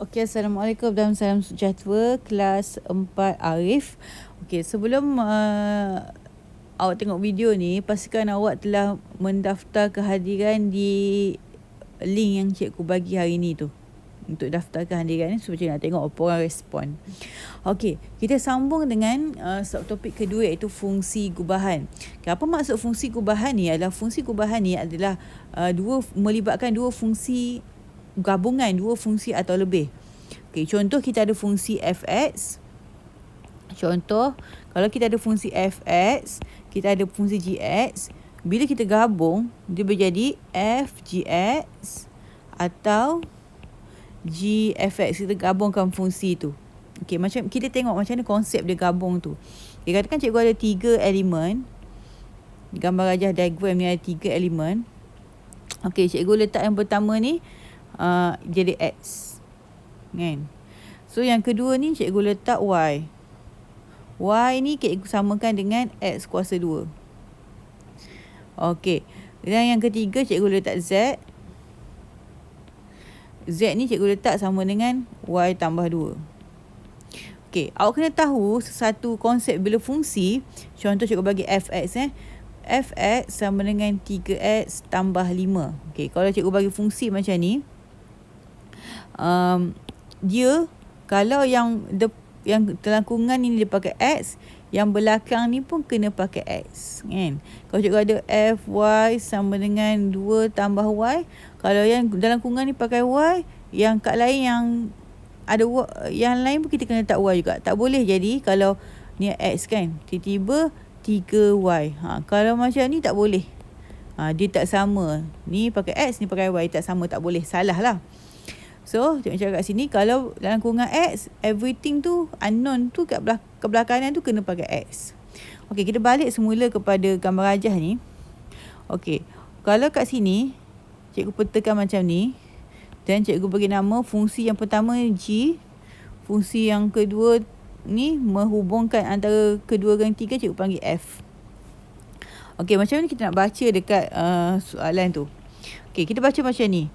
Okey, Assalamualaikum dan salam sejahtera kelas 4 Arif. Okey, sebelum awak tengok video ni, pastikan awak telah mendaftar kehadiran di link yang cikgu bagi hari ni tu. Untuk daftar kehadiran ni, supaya cikgu nak tengok apa orang respon. Okey, kita sambung dengan subtopik kedua iaitu fungsi gubahan. Okay, apa maksud fungsi gubahan ni? Fungsi gubahan ni adalah melibatkan dua fungsi gabungan, dua fungsi atau lebih. Okey, contoh kita ada fungsi fx. Contoh, kalau kita ada fungsi fx, kita ada fungsi gx. Bila kita gabung, dia menjadi f gx atau gfx. Kita gabungkan fungsi tu. Okey, macam kita tengok macam mana konsep dia gabung tu. Dia katakan cikgu ada 3 elemen. Gambar rajah diagram ni ada 3 elemen. Okey, cikgu letak yang pertama ni jadi x. Kan? So yang kedua ni cikgu letak y. Y ni cikgu samakan dengan x kuasa 2. Okey. Dan yang ketiga cikgu letak z. Z ni cikgu letak sama dengan y tambah 2. Okey, awak kena tahu satu konsep bila fungsi. Contoh cikgu bagi fx fx sama dengan 3x tambah 5. Okey, kalau cikgu bagi fungsi macam ni, dia kalau yang telangkungan ni dia pakai x, yang belakang ni pun kena pakai x, kan? Kalau cikgu ada fy sama dengan 2 tambah y, kalau yang dalam kurungan ni pakai y, yang kat lain yang ada yang lain pun kita kena letak y juga. Tak boleh jadi kalau ni x kan, tiba-tiba 3y. Kalau macam ni tak boleh. Dia tak sama. Ni pakai x, ni pakai y, tak sama, tak boleh. Salah lah. So, tengok cara kat sini, kalau dalam kurungan x, everything tu, unknown tu kat kebelakangan tu kena pakai x. Okey, kita balik semula kepada gambar rajah ni. Okey, kalau kat sini, cikgu petakan macam ni. Dan cikgu bagi nama fungsi yang pertama g. Fungsi yang kedua ni menghubungkan antara kedua dengan tiga, cikgu panggil f. Okey, macam mana kita nak baca dekat soalan tu? Okey, kita baca macam ni.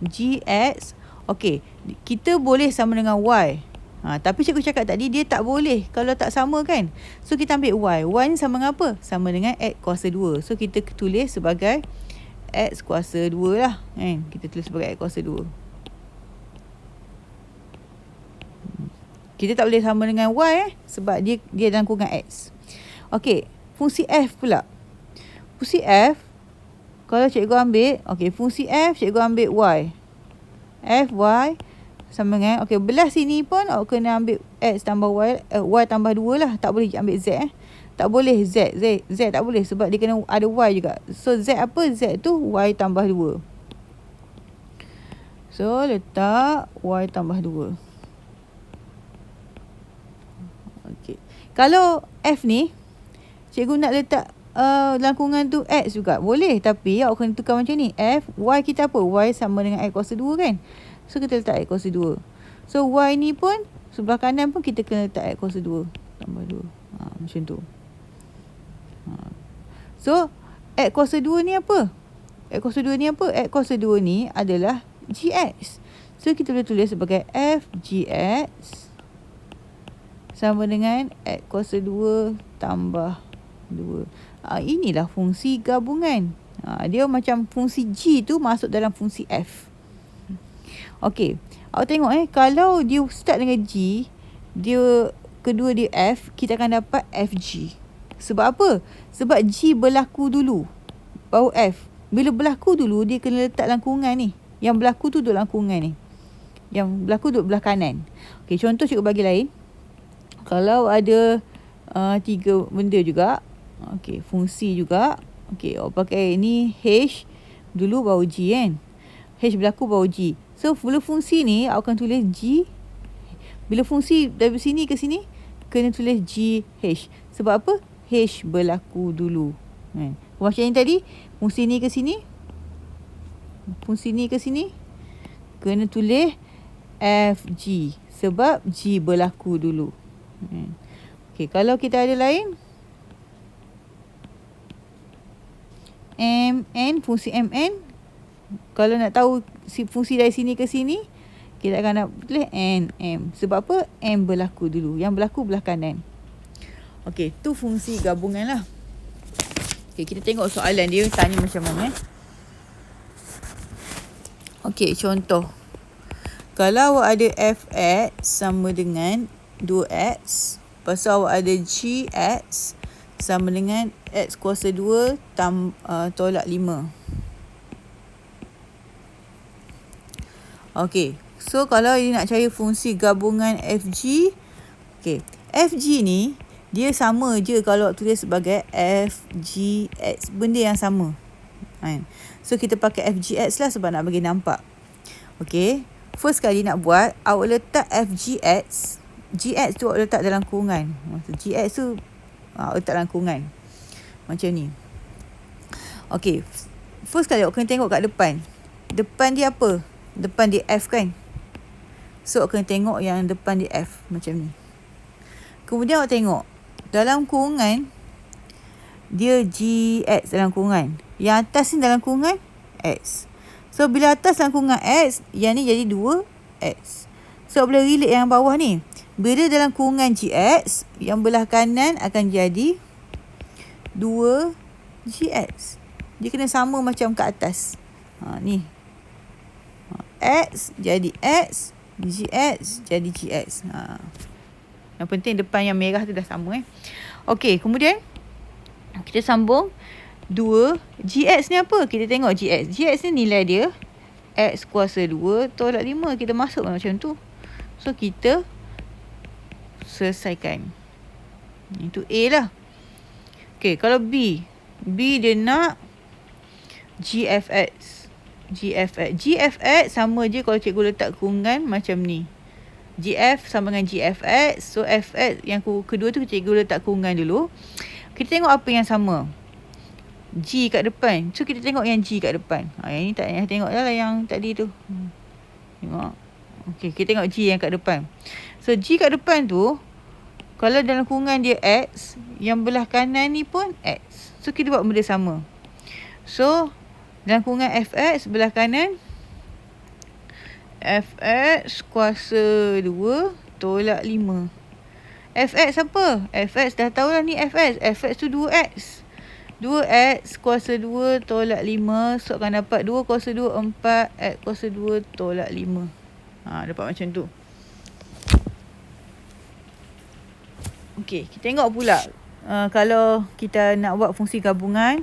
Gx. Okey, kita boleh sama dengan y. Tapi cikgu cakap tadi dia tak boleh kalau tak sama kan. So kita ambil y. Y ni sama dengan apa? Sama dengan x kuasa 2. So kita tulis sebagai x kuasa 2 lah, kan? Kita tulis sebagai x kuasa 2. Kita tak boleh sama dengan y sebab dia dalam kurungan x. Okey, fungsi f pula. Fungsi f, kalau cikgu ambil, okey, fungsi f cikgu ambil y. Fy sama dengan, okey, belah sini pun awak kena ambil x tambah y, y tambah 2 lah. Tak boleh ambil z. Tak boleh z tak boleh sebab dia kena ada y juga. So z apa? Z tu y tambah 2. So letak y tambah 2. Okey. Kalau f ni cikgu nak letak dalam kurungan tu x juga boleh, tapi awak kena tukar macam ni. F, y kita apa? Y sama dengan x kuasa 2 kan? So kita letak x kuasa 2. So y ni pun sebelah kanan pun kita kena letak x kuasa 2 tambah 2. Macam tu. So x kuasa 2 ni apa? X kuasa 2 ni apa? X kuasa 2 ni adalah gx. So kita boleh tulis sebagai f gx sama dengan x kuasa 2 tambah 2. Inilah fungsi gabungan. Dia macam fungsi g tu masuk dalam fungsi f. Okey, awak tengok kalau dia start dengan g, dia kedua dia f, kita akan dapat fg. Sebab apa? Sebab g berlaku dulu, baru f. Bila berlaku dulu, dia kena letak dalam kurungan ni. Yang berlaku tu duduk dalam kurungan ni. Yang berlaku duduk belah kanan. Okey, contoh cikgu bagi lain. Kalau ada 3 benda juga. Okey, fungsi juga. Okey, awak pakai ni h dulu baru g kan. H berlaku baru g. So, bila fungsi ni awak akan tulis g. Bila fungsi dari sini ke sini, kena tulis g h. Sebab apa? H berlaku dulu. Macam yang tadi, fungsi ni ke sini. Fungsi ni ke sini. Kena tulis fg. Sebab g berlaku dulu. Okey, kalau kita ada lain, mn, fungsi mn Kalau nak tahu fungsi dari sini ke sini, kita akan nak tulis N, M. Sebab apa? M berlaku dulu. Yang berlaku belah kanan. Okey, tu fungsi gabungan lah. Okey, kita tengok soalan dia tanya macam mana. Okey, contoh. Kalau awak ada Fx sama dengan 2x, lepas tu awak ada Gx sama dengan x kuasa 2 tolak 5. Okey, so kalau dia nak cari fungsi gabungan Fg, okey, Fg ni dia sama je kalau awak tulis sebagai Fgx, benda yang sama. So kita pakai Fgx lah sebab nak bagi nampak. Okey, first kali nak buat, awak letak Fgx, Gx tu awak letak dalam kurungan. Gx tu awak letak dalam kurungan. Macam ni. Okey, first kali awak kena tengok kat depan. Depan dia apa? Depan dia F kan? So awak kena tengok yang depan dia F. Macam ni. Kemudian awak tengok dalam kurungan dia Gx dalam kurungan. Yang atas ni dalam kurungan X. So bila atas dalam kurungan X, yang ni jadi 2X. So boleh relate yang bawah ni. Bila dalam kurungan Gx, yang belah kanan akan jadi 2Gx. Dia kena sama macam kat atas. Ni. X jadi X, Gx jadi Gx. Yang penting depan yang merah tu dah sama. Okey, kemudian kita sambung 2. Gx ni apa? Kita tengok Gx. Gx ni nilai dia X kuasa 2 tolak 5. Kita masuk macam tu. So kita selesaikan. Itu A lah. Okey, kalau B. B dia nak Gfx. Gfx sama je kalau cikgu letak kurungan macam ni. Gf sama dengan Gfx. So Fx yang kedua tu cikgu letak kurungan dulu. Kita tengok apa yang sama. G kat depan. So kita tengok yang G kat depan. Yang ni tak payah tengok lah yang tadi tu. Tengok. Okey, kita tengok G yang kat depan. So G kat depan tu, kalau dalam kurungan dia X, yang belah kanan ni pun X. So kita buat benda sama. So dalam kurungan Fx belah kanan, Fx kuasa 2 tolak 5. Fx apa? Fx dah tahu lah ni Fx. Fx tu 2x. 2x kuasa 2 tolak 5. So akan dapat 2 kuasa 2, 4. X kuasa 2 tolak 5. Dapat macam tu. Okey, kita tengok pula. Kalau kita nak buat fungsi gabungan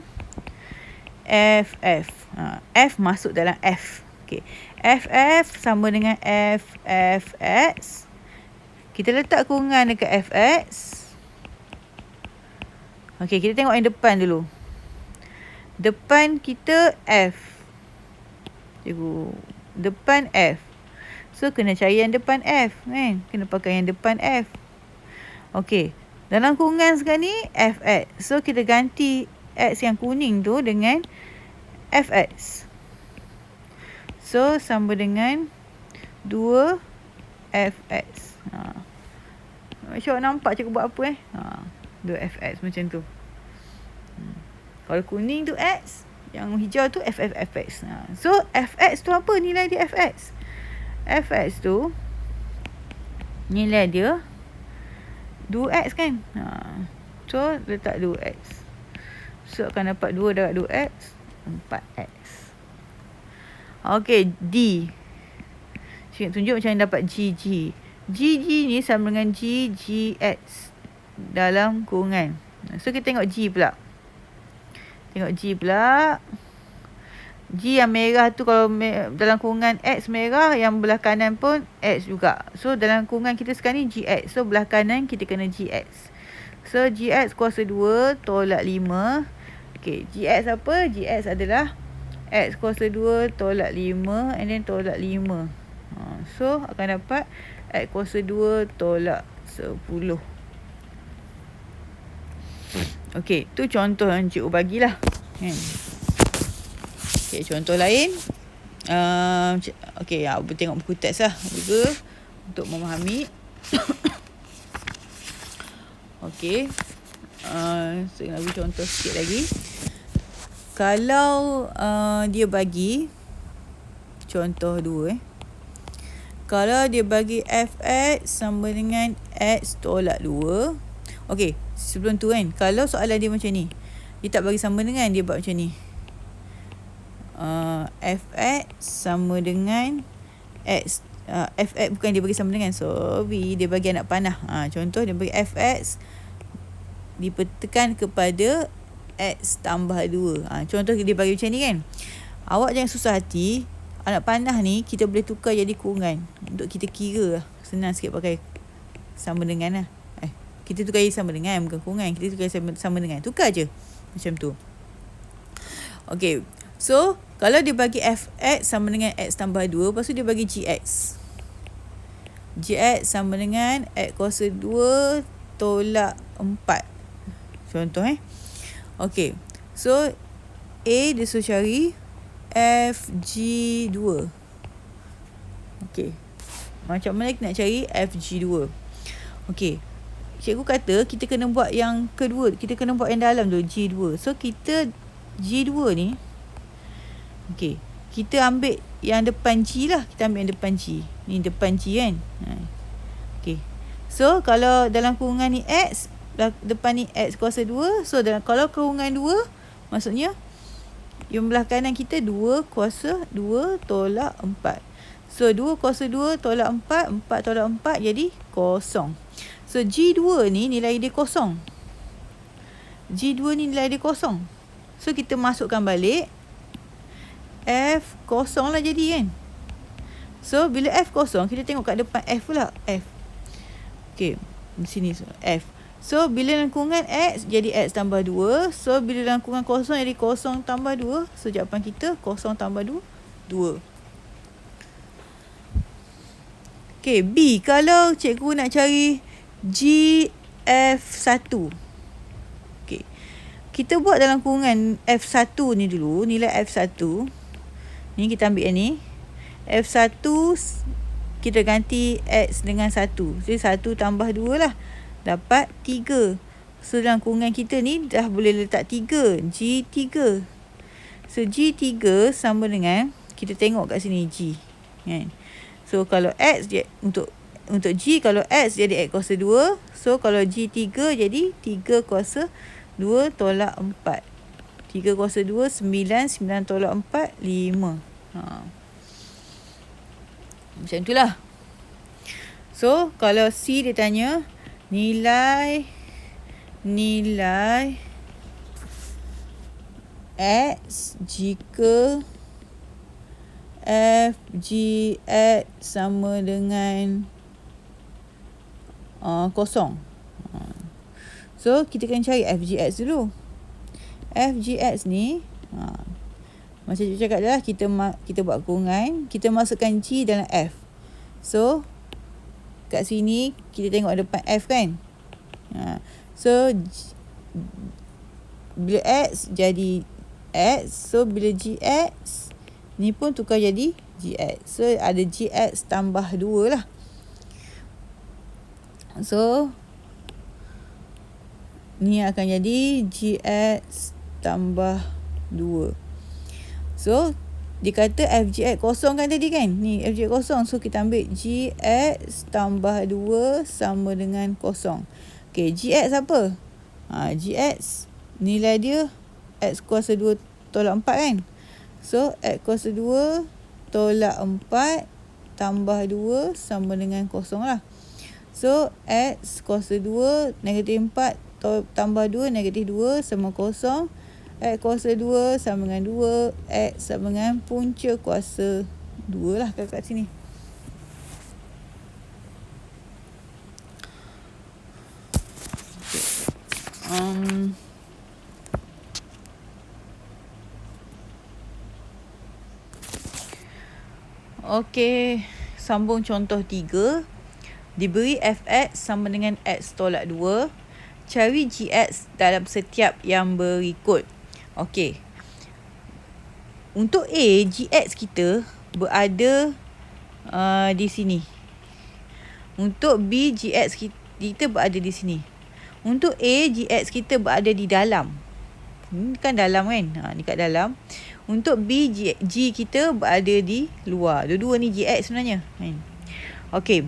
F. F masuk dalam F. Okey. FF sama dengan FFX. Kita letak kurungan dekat Fx. Okey, kita tengok yang depan dulu. Depan kita F. Cikgu. Depan F. So, kena cari yang depan F. Kan? Kena pakai yang depan F. Okey. Dalam kurungan sekarang ni, Fx. So, kita ganti X yang kuning tu dengan Fx. So, sama dengan 2Fx. Macam awak nampak cikgu buat apa 2Fx macam tu. Kalau kuning tu X, yang hijau tu Fx. So, Fx tu apa nilai dia Fx? Fx tu, nilai dia 2x kan? So, letak 2x. So, akan dapat 2 darab 2x, 4x. Okey, D. Saya tunjuk macam mana dapat GG. GG ni sama dengan GGX dalam kurungan. So, kita tengok G pula. Tengok G pula. G yang merah tu kalau dalam kurungan X merah, yang belah kanan pun X juga. So, dalam kurungan kita sekarang ni GX. So, belah kanan kita kena GX. So, GX kuasa 2 tolak 5. Okey, GX apa? GX adalah X kuasa 2 tolak 5 and then tolak 5. So, akan dapat X kuasa 2 tolak 10. Okey, tu contoh yang cikgu bagilah. Okey, contoh lain. Okey, tengok buku teks lah juga untuk memahami. Okey. Saya nak bagi contoh sikit lagi. Kalau dia bagi contoh 2. Kalau dia bagi fx sama dengan x tolak 2. Okey, sebelum tu kan, kalau soalan dia macam ni, dia tak bagi sama dengan, dia buat macam ni. Fx sama dengan x. Fx bukan dia bagi sama dengan, sorry, dia bagi anak panah. Contoh dia bagi fx dipetakan kepada x tambah 2. Contoh dia bagi macam ni kan. Awak jangan susah hati. Anak panah ni kita boleh tukar jadi kurungan untuk kita kira lah. Senang sikit pakai sama dengan lah. Kita tukar jadi sama dengan, bukan kurungan. Kita tukar sama dengan. Tukar je. Macam tu. Okay. So, kalau dia bagi fx sama dengan x tambah 2, lepas tu dia bagi gx. Gx sama dengan x kuasa 2 tolak 4. Contoh Okay. So, A dia suruh cari FG2. Okay. Macam mana kita nak cari FG2? Okay. Cikgu kata kita kena buat yang kedua. Kita kena buat yang dalam tu, G2. So, kita G2 ni. Okay. Kita ambil yang depan G lah. Kita ambil yang depan G. Ni depan G kan? Okay. So, kalau dalam kurungan ni X, depan ni X kuasa 2. So, kalau kurungan 2, maksudnya yang belah kanan kita 2 kuasa 2 tolak 4. So, 2 kuasa 2 tolak 4. 4 tolak 4 jadi kosong. So, G2 ni nilai dia kosong. G2 ni nilai dia kosong. So, kita masukkan balik. F kosong lah jadi kan. So, bila F kosong, kita tengok kat depan F pula. F. Okay. Di sini F. So, bila dalam kurungan X, jadi X tambah 2. So, bila dalam kurungan kosong, jadi kosong tambah 2. So, jawapan kita kosong tambah 2. Okay, B. Kalau cikgu nak cari GF1. Okay. Kita buat dalam kurungan F1 ni dulu. Nilai F1. Ni kita ambil yang ni. F1, kita ganti X dengan 1. Jadi, 1 tambah 2 lah. Dapat 3. So, dalam kurungan kita ni dah boleh letak 3. G3. So, G3 sama dengan, kita tengok kat sini G. Kan? So, kalau X dia, untuk G, kalau X jadi X kuasa 2. So, kalau G3 jadi 3 kuasa 2 tolak 4. 3 kuasa 2, 9. 9 tolak 4, 5. Macam itulah. So, kalau C dia tanya, nilai X jika FGX sama dengan kosong. So, kita kena cari FGX dulu. FGX ni, macam cikgu cakap dah, kita buat kurungan. Kita masukkan G dalam F. So, kat sini, kita tengok depan F kan. So, bila X jadi X. So, bila GX, ni pun tukar jadi GX. So, ada GX tambah 2 lah. So, ni akan jadi GX tambah 2. So, dia kata FGX kosong kan tadi kan? Ni FGX kosong. So, kita ambil GX tambah 2 sama dengan kosong. Okay, GX apa? GX nilai dia X kuasa 2 tolak 4 kan? So, X kuasa 2 tolak 4 tambah 2 sama dengan kosong lah. So, X kuasa 2 negatif 4 tambah 2 negatif 2 sama kosong. X kuasa 2 sama dengan 2. X sama dengan punca kuasa 2 lah kat sini. Okey, sambung contoh 3. Diberi fx sama dengan x tolak 2. Cari gx dalam setiap yang berikut. Okey. Untuk A, gx kita berada di sini. Untuk B, gx kita berada di sini. Untuk A, gx kita berada di dalam. Ni kan dalam kan? Ni kat dalam. Untuk B, G kita berada di luar. Dua-dua ni GX sebenarnya. Okey.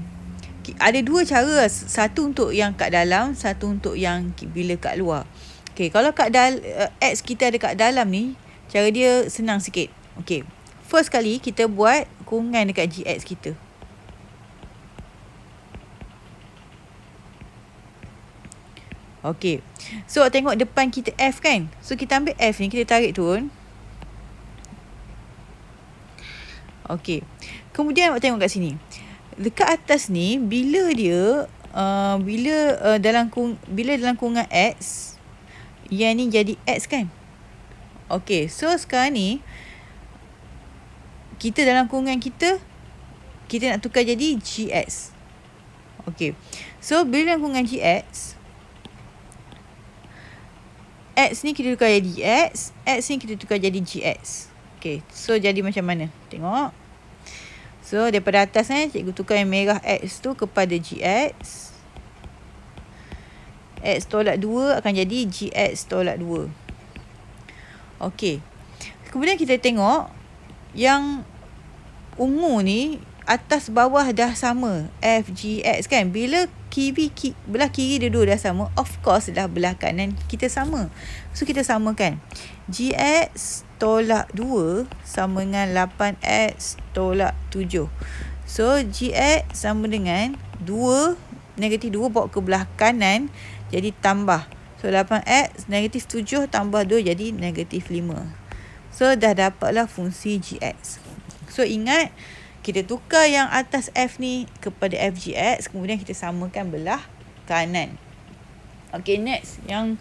Ada dua cara. Satu untuk yang kat dalam, satu untuk yang bila kat luar. Okey, kalau X kita ada kat dalam ni, cara dia senang sikit. Okey. First kali kita buat kurungan dekat GX kita. Okey. So tengok depan kita F kan. So kita ambil F ni, kita tarik turun. Okey. Kemudian awak tengok kat sini. Dekat atas ni bila dia dalam kurungan X, yang ni jadi X kan. Okey. So sekarang ni kita dalam kurungan kita nak tukar jadi GX. Okey. So bila dalam kurungan GX, X ni kita tukar jadi X, X ni kita tukar jadi GX. Okay, so jadi macam mana? Tengok. So daripada atas cikgu tukar yang merah X tu kepada GX. X tolak 2 akan jadi GX tolak 2. Okay. Kemudian kita tengok yang ungu ni atas bawah dah sama, F, G, X kan. Bila belah kiri dua-dua dah sama, of course dah belah kanan kita sama. So kita samakan. GX tolak 2 sama dengan 8X tolak 7. So GX sama dengan 2, negatif 2 bawa ke belah kanan, jadi tambah. So 8X negatif 7 tambah 2 jadi negatif 5. So dah dapatlah fungsi GX. So ingat, kita tukar yang atas F ni kepada FGX, kemudian kita samakan belah kanan. Okay, next. Yang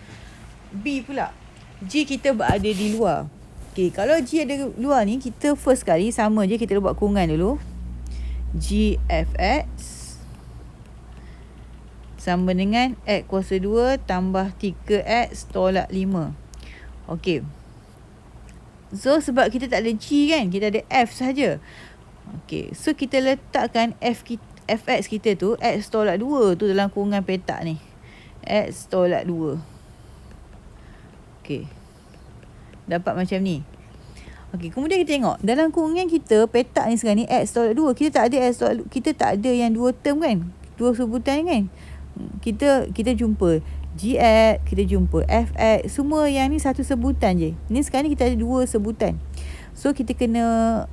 B pula. G kita berada di luar. Okay, kalau G ada luar ni, kita first kali sama je, kita buat kurungan dulu. GFX sama dengan X kuasa 2 tambah 3X tolak 5. Okay. So, sebab kita tak ada G kan, kita ada F sahaja. Okay, so kita letakkan Fx kita tu, X tolak 2 tu dalam kurungan petak ni. X tolak 2. Okay. Dapat macam ni. Okay, kemudian kita tengok. Dalam kurungan kita, petak ni sekarang ni, X tolak 2. Kita tak ada yang dua term kan. Dua sebutan kan. Kita jumpa GX, kita jumpa FX. Semua yang ni satu sebutan je. Ni sekarang ni kita ada dua sebutan. So, kita kena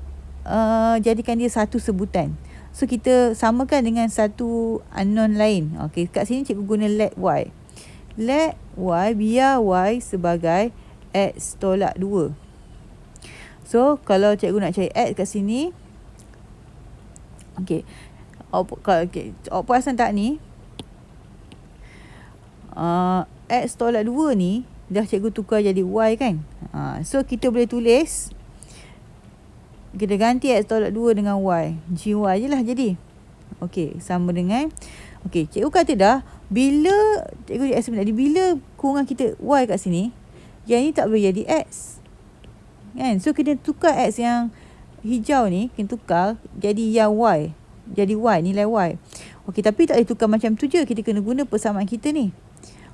jadikan dia satu sebutan. So kita samakan dengan satu unknown lain. Okey, kat sini cikgu guna let y. Let y, biar y sebagai X tolak 2. So kalau cikgu nak cari X kat sini, okey. Awak perasan tak ni? X tolak 2 ni dah cikgu tukar jadi y kan. So kita boleh tulis, kita ganti X tolak 2 dengan Y. GY je lah jadi. Okey, sama dengan. Okey, cikgu kata dah, bila cikgu explain tadi, bila kurungan kita Y kat sini, yang ni tak boleh jadi X. Kan? So, kita tukar X yang hijau ni, kita tukar jadi yang Y. Jadi Y, nilai Y. Okey, tapi tak boleh tukar macam tu je. Kita kena guna persamaan kita ni.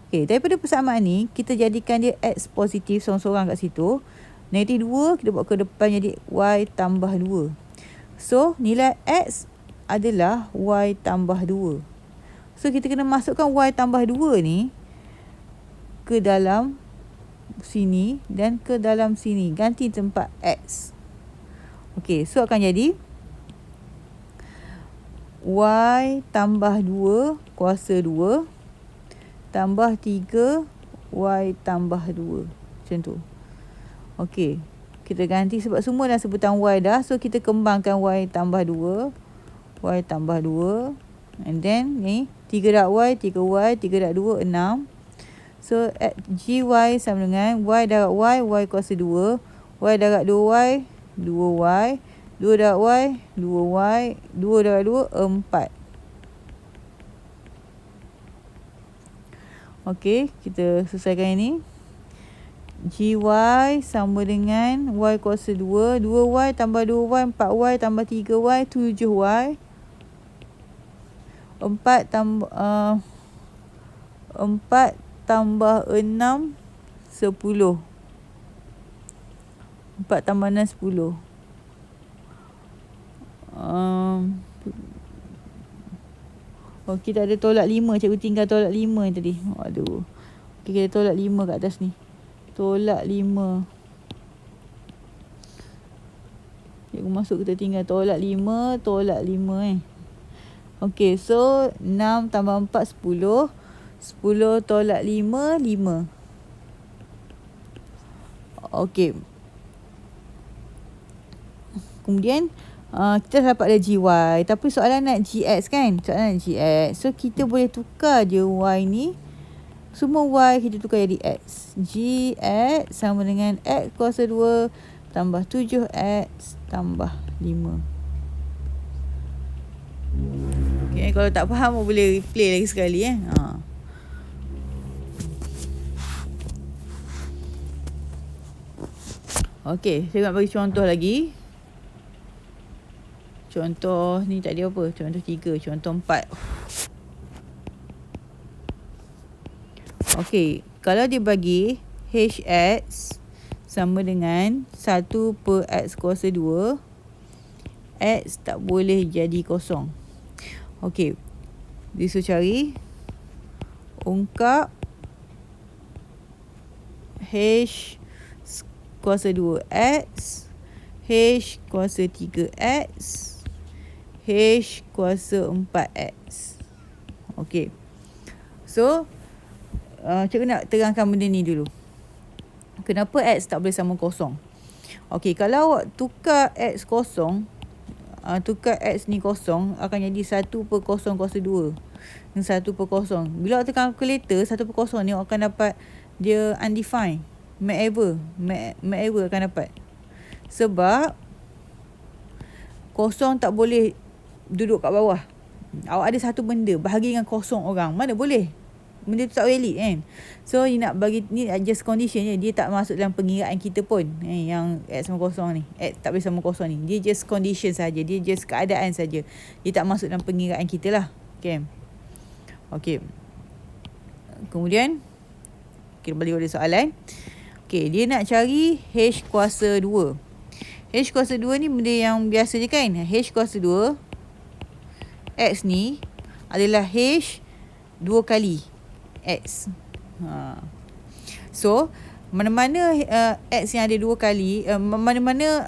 Okey, daripada persamaan ni, kita jadikan dia X positif sorang-sorang kat situ. Negatif 2, kita buat ke depan jadi Y tambah 2. So, nilai X adalah Y tambah 2. So, kita kena masukkan Y tambah 2 ni ke dalam sini dan ke dalam sini. Ganti tempat X. Okey, so akan jadi Y tambah 2 kuasa 2 tambah 3 Y tambah 2. Macam tu. Okey, kita ganti sebab semua dah sebutan Y dah. So, kita kembangkan Y tambah 2. Y tambah 2. And then, ni, 3 darab Y, 3Y, 3 darab 2, 6. So, GY sama dengan Y darab Y, Y kuasa 2. Y darab 2Y, 2Y. 2 darab Y, 2Y. 2 darab 2, 4. Okey, kita selesaikan ini. GY sama dengan Y kuasa 2. 2Y tambah 2Y, 4Y tambah 3Y, 7Y. 4 tambah 6, 10. 4 tambah 6, 10. Kita ada tolak 5. Cikgu tinggal tolak 5 tadi. Aduh. Kita tolak 5 kat atas ni. Tolak 5. Cikgu masuk, kita tinggal tolak 5. Tolak 5 so 6 tambah 4, 10. 10 tolak 5, 5. Kemudian kita dapat ada GY. Tapi soalan nak GX kan? Soalan nak GX. So kita boleh tukar je Y ni. Semua Y kita tukar jadi X. GX sama dengan X kuasa 2 tambah 7X tambah 5. Kalau tak faham boleh play lagi sekali saya nak bagi contoh lagi. Contoh ni tadi apa? Contoh 3, contoh 4. Kalau dia bagi HX sama dengan 1 per X kuasa 2, X tak boleh jadi kosong. Dia suruh cari ungkap H kuasa 2X, H kuasa 3X, H kuasa 4X. So cikgu nak terangkan benda ni dulu. Kenapa X tak boleh sama kosong? Kalau awak tukar X kosong, tukar X ni kosong, akan jadi 1 per kosong kuasa 2. 1 per kosong. Bila awak tekan kalkulator, 1 per kosong ni awak akan dapat dia undefined. Make error akan dapat. Sebab kosong tak boleh duduk kat bawah. Awak ada satu benda bahagi dengan kosong orang. Mana boleh? Benda tu tak valid kan? So ni nak bagi, ni just condition je. Dia tak masuk dalam pengiraan kita pun. Yang X sama kosong ni. X tak boleh sama kosong ni. Dia just condition saja. Dia just keadaan saja. Dia tak masuk dalam pengiraan kita lah. Kemudian kita balik pada soalan. Dia nak cari H kuasa 2. H kuasa 2 ni benda yang biasa je kan? H kuasa 2 X ni adalah H 2 kali X. So mana-mana X yang ada 2 kali, mana-mana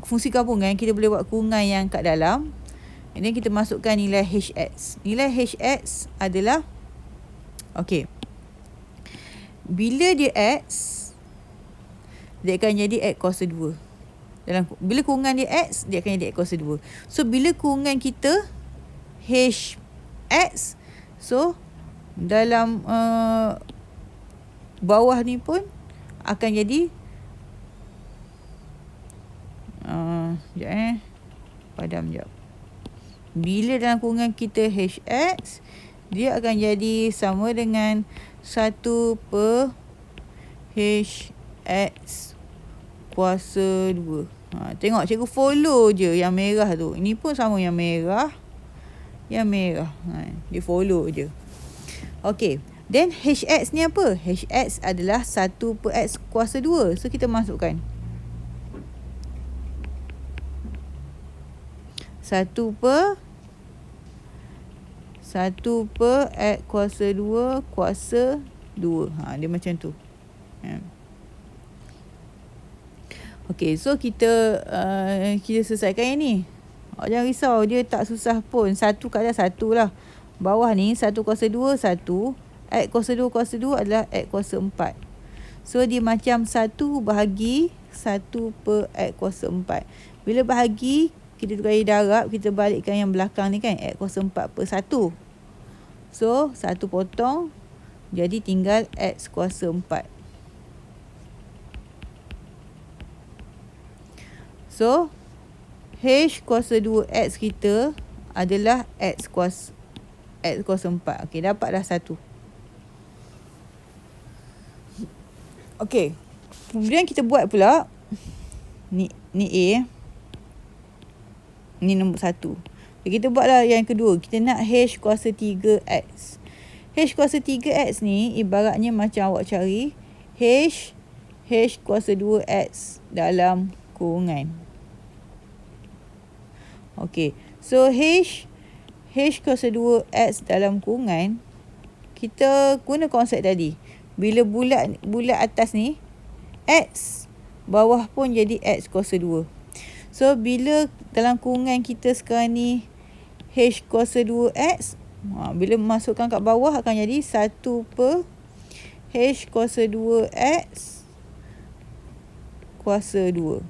fungsi gabungan, kita boleh buat kurungan yang kat dalam. And then kita masukkan nilai HX. Nilai HX adalah bila dia X, dia akan jadi X kuasa 2. Bila kurungan dia X, dia akan jadi X kuasa 2. So bila kurungan kita HX, so dalam bawah ni pun akan jadi padam jap. Bila dalam kurungan kita HX, dia akan jadi sama dengan 1 per HX kuasa 2. Tengok cikgu follow je yang merah tu. Ini pun sama yang merah. Yang merah. Dia follow je. Then HX ni apa? HX adalah 1 per X kuasa 2. So kita masukkan 1 per X kuasa 2 kuasa 2. Dia macam tu. So kita selesaikan yang ni. Jangan risau, dia tak susah pun. 1 kat atas 1 lah. Bawah ni 1 kuasa 2, 1. X kuasa 2 kuasa 2 adalah X kuasa 4. So dia macam 1 bahagi 1 per X kuasa 4. Bila bahagi, kita tukar darab, kita balikkan yang belakang ni kan, X kuasa 4 per 1. So 1 potong, jadi tinggal X kuasa 4. So H kuasa 2X kita adalah X kuasa 4. Dapatlah 1. Kemudian kita buat pula ni A. Ni nombor 1. Kita buatlah yang kedua. Kita nak H kuasa 3X. H kuasa 3X ni ibaratnya macam awak cari H H kuasa 2X dalam kurungan. Okey. So H kuasa 2X dalam kurungan, kita guna konsep tadi. Bila bulat atas ni X, bawah pun jadi X kuasa 2. So bila dalam kurungan kita sekarang ni H kuasa 2X, bila masukkan kat bawah akan jadi 1 per H kuasa 2X kuasa 2.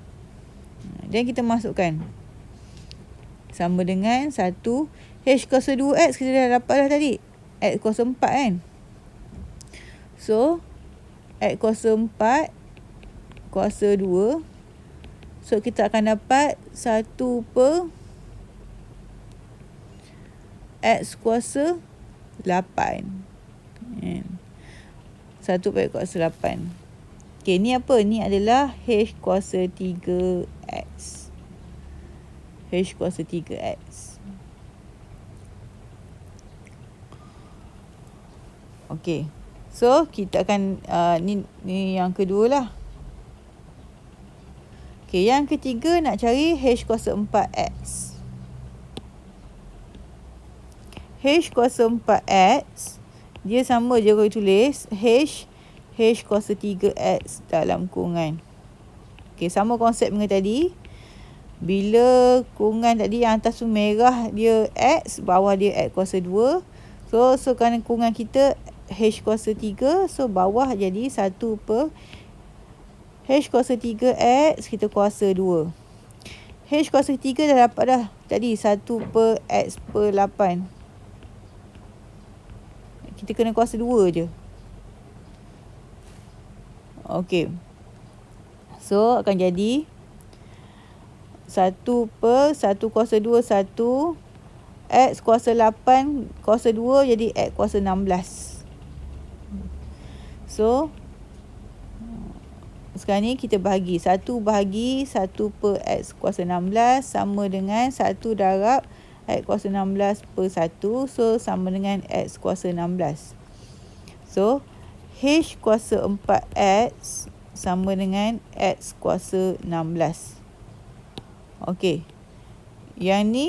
Dan kita masukkan. Sama dengan 1 H kuasa 2X kita dah dapat dah tadi. X kuasa 4 kan. So X kuasa 4 kuasa 2. So kita akan dapat 1 per X kuasa 8. 1 per X kuasa 8. Okay, ni apa? Ni adalah H kuasa 3X. H kuasa 3X. Okay. So, kita akan, ni yang kedua lah. Okay, yang ketiga nak cari H kuasa 4X. H kuasa 4X, dia sama je kalau tulis H kuasa 3X dalam kurungan. Okay, sama konsep dengan tadi. Bila kurungan tadi yang atas tu merah dia X, bawah dia X kuasa 2. So kerana kurungan kita H kuasa 3, so bawah jadi 1 per H kuasa 3X, kita kuasa 2. H kuasa 3 dah dapat dah. Tadi 1 per X per 8. Kita kena kuasa 2 je. Okey. So, akan jadi 1 per 1 kuasa 2, 1. X kuasa 8, kuasa 2 jadi X kuasa 16. So, sekarang ni kita bahagi. 1 bahagi 1 per X kuasa 16 sama dengan 1 darab X kuasa 16 per 1. So, sama dengan X kuasa 16. So, H kuasa 4X sama dengan X kuasa 16. Okey. Yang ni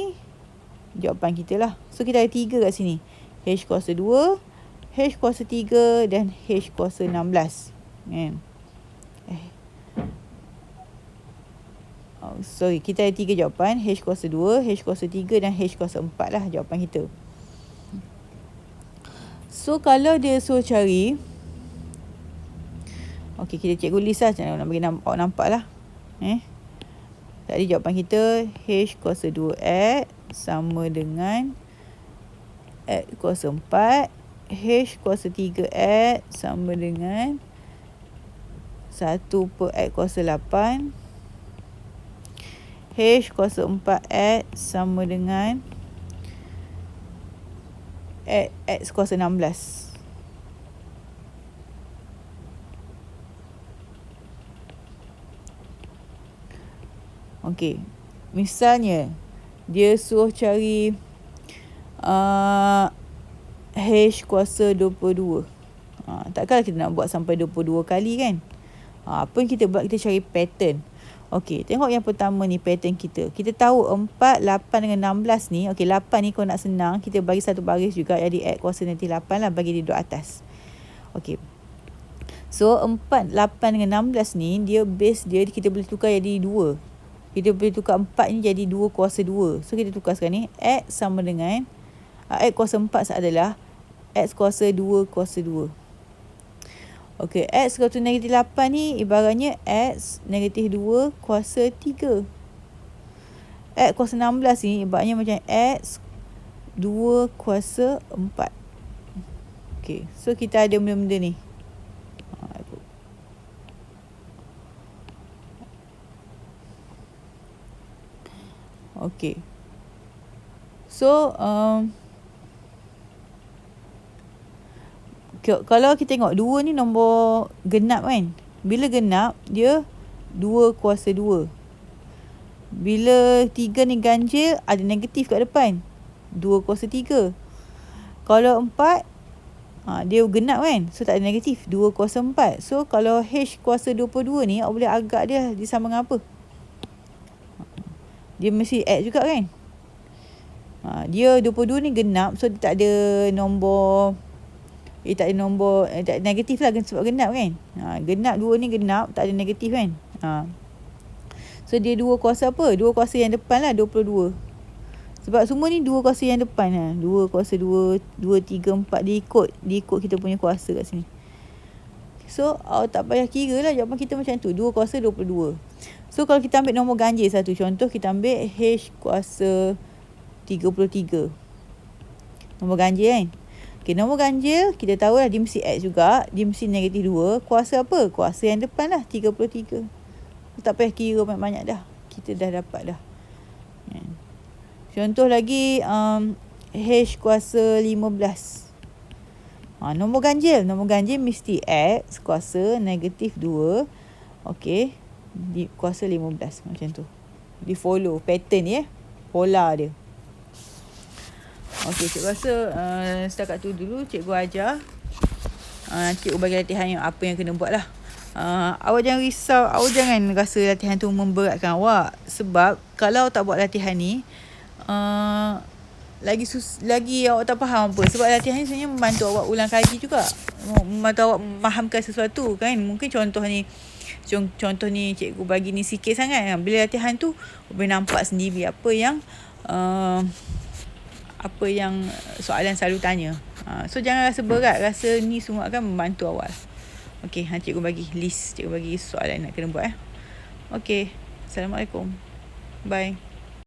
jawapan kita lah. So, kita ada 3 kat sini. H kuasa 2, H kuasa 3 dan H kuasa 16. Sorry, kita ada 3 jawapan. H kuasa 2, H kuasa 3 dan H kuasa 4 lah jawapan kita. So, kalau dia suruh cari, okey, kita cikgu list lah. Nak bagi awak nampak lah. Tadi jawapan kita H kuasa 2X sama dengan X kuasa 4. H kuasa 3X sama dengan 1 per X kuasa 8. H kuasa 4X sama dengan X kuasa 16. Okey. Misalnya, dia suruh cari H kuasa 22. Takkanlah kita nak buat sampai 22 kali kan? Apa yang kita buat, kita cari pattern. Okey, tengok yang pertama ni pattern kita. Kita tahu 4, 8 dengan 16 ni. Okey, 8 ni kalau nak senang, kita bagi satu baris juga. Jadi X kuasa nanti 8 lah, bagi dia duduk atas. Okey. So, 4, 8 dengan 16 ni, dia base dia kita boleh tukar jadi 2. Kita boleh tukar 4 ni jadi 2 kuasa 2. So, kita tukar sekarang ni. X sama dengan X kuasa 4 adalah X kuasa 2 kuasa 2. Okey, X kuasa negatif 8 ni ibaratnya X negatif 2 kuasa 3. X kuasa 16 ni ibaratnya macam X 2 kuasa 4. Okey, so kita ada benda-benda ni. Okey. So, kalau kita tengok 2 ni nombor genap kan. Bila genap, dia 2 kuasa 2. Bila 3 ni ganjil, ada negatif kat depan. 2 kuasa 3. Kalau 4, Dia genap kan. So tak ada negatif. 2 kuasa 4. So kalau H kuasa 22 ni, awak boleh agak dia disama dengan apa? Dia mesti add juga kan. Dia 22 ni genap. So dia tak ada nombor. Tak ada negatif lah sebab genap kan. Genap 2 ni genap. Tak ada negatif kan. So dia 2 kuasa apa? 2 kuasa yang depan lah 22. Sebab semua ni 2 kuasa yang depan lah. 2 kuasa 2, 3, 4. Dia ikut kita punya kuasa kat sini. So awak tak payah kira lah. Jawapan kita macam tu. 2 kuasa 22. So kalau kita ambil nombor ganjil satu contoh. Kita ambil H kuasa 33. Nombor ganjil kan. Okay, nombor ganjil kita tahu lah dia mesti X juga. Dia mesti negatif 2. Kuasa apa? Kuasa yang depan lah 33. Tak payah kira banyak-banyak dah. Kita dah dapat dah. Contoh lagi H kuasa 15. Nombor ganjil mesti X kuasa negatif 2. Okey. Di kuasa 15 macam tu. Di follow pattern ni pola dia. Okey, cikgu rasa setakat tu dulu cikgu ajar. Cikgu bagi latihan yang apa yang kena buat lah. Awak jangan risau, awak jangan rasa latihan tu memberatkan awak. Sebab kalau tak buat latihan ni, lagi awak tak faham apa. Sebab latihan ni sebenarnya membantu awak ulang kaji juga. Membantu awak memahamkan sesuatu kan. Mungkin contoh ni cikgu bagi ni sikit sangat. Bila latihan tu boleh nampak sendiri apa yang soalan selalu tanya. So jangan rasa berat. Rasa ni semua akan membantu awak. Okey, cikgu bagi list. Cikgu bagi soalan nak kena buat. Okey. Assalamualaikum. Bye.